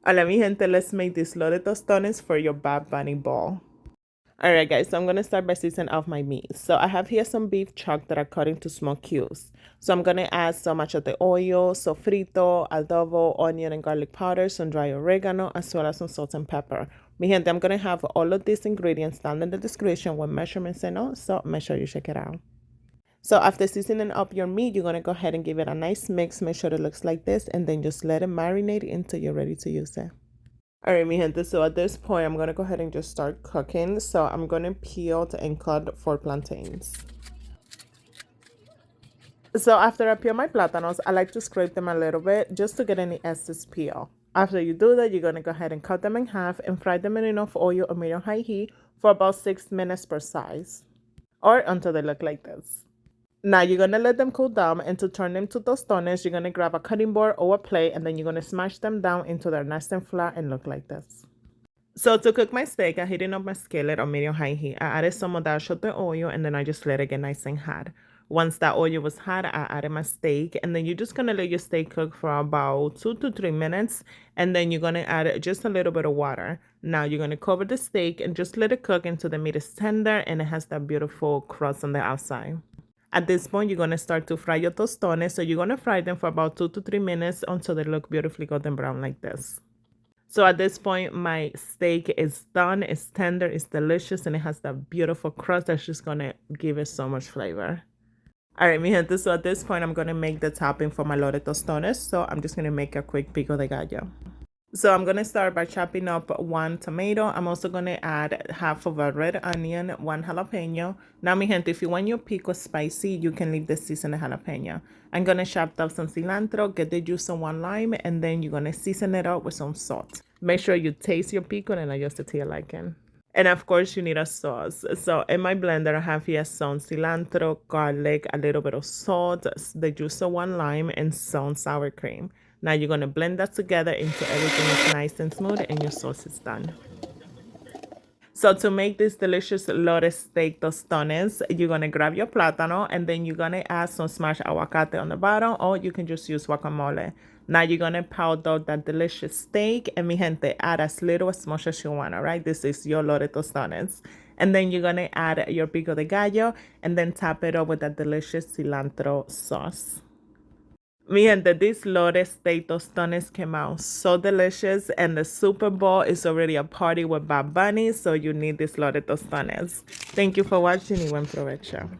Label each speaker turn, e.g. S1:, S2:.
S1: Hola mi gente, let's make these loaded tostones for your Bad Bunny ball. Alright guys, so I'm going to start by seasoning off my meat. So I have here some beef chuck that I cut into small cubes. So I'm going to add some achiote oil, sofrito, adobo, onion and garlic powder, some dry oregano, as well as some salt and pepper. Mi gente, I'm going to have all of these ingredients down in the description with measurements and all, so make sure you check it out. So after seasoning up your meat, you're going to go ahead and give it a nice mix. Make sure it looks like this, and then just let it marinate until you're ready to use it. Alright, mi gente, so at this point, I'm going to go ahead and just start cooking. So I'm going to peel and cut 4 plantains. So after I peel my plátanos, I like to scrape them a little bit just to get any excess peel. After you do that, you're going to go ahead and cut them in half and fry them in enough oil or medium-high heat for about 6 minutes per size, or until they look like this. Now you're going to let them cool down, and to turn them to tostones, you're going to grab a cutting board or a plate, and then you're going to smash them down until they're nice and flat and look like this. So to cook my steak, I'm heating up my skillet on medium-high heat. I added some of that achiote oil, and then I just let it get nice and hot. Once that oil was hot, I added my steak, and then you're just going to let your steak cook for about 2 to 3 minutes, and then you're going to add just a little bit of water. Now you're going to cover the steak and just let it cook until the meat is tender and it has that beautiful crust on the outside. At this point, you're going to start to fry your tostones. So you're going to fry them for about 2 to 3 minutes until they look beautifully golden brown like this. So at this point, my steak is done. It's tender, it's delicious, and it has that beautiful crust that's just going to give it so much flavor. All right, mi gente, so at this point, I'm going to make the topping for my loaded tostones. So I'm just going to make a quick pico de gallo. So I'm going to start by chopping up 1 tomato. I'm also going to add half of a red onion, 1 jalapeno. Now, mi gente, if you want your pico spicy, you can leave the seasoned jalapeno. I'm going to chop up some cilantro, get the juice of 1 lime, and then you're going to season it up with some salt. Make sure you taste your pico and adjust it to your liking. And of course, you need a sauce. So in my blender, I have here some cilantro, garlic, a little bit of salt, the juice of 1 lime, and some sour cream. Now you're going to blend that together until everything is nice and smooth and your sauce is done. So to make this delicious loaded steak tostones, you're going to grab your plátano, and then you're going to add some smashed aguacate on the bottom, or you can just use guacamole. Now you're going to powder that delicious steak, and mi gente, add as little as much as you want, all right? This is your loaded tostones. And then you're going to add your pico de gallo, and then top it up with that delicious cilantro sauce. Mi gente, these loaded steak tostones came out so delicious, and the Super Bowl is already a party with Bad Bunny, so you need these loaded tostones. Thank you for watching y buen provecho.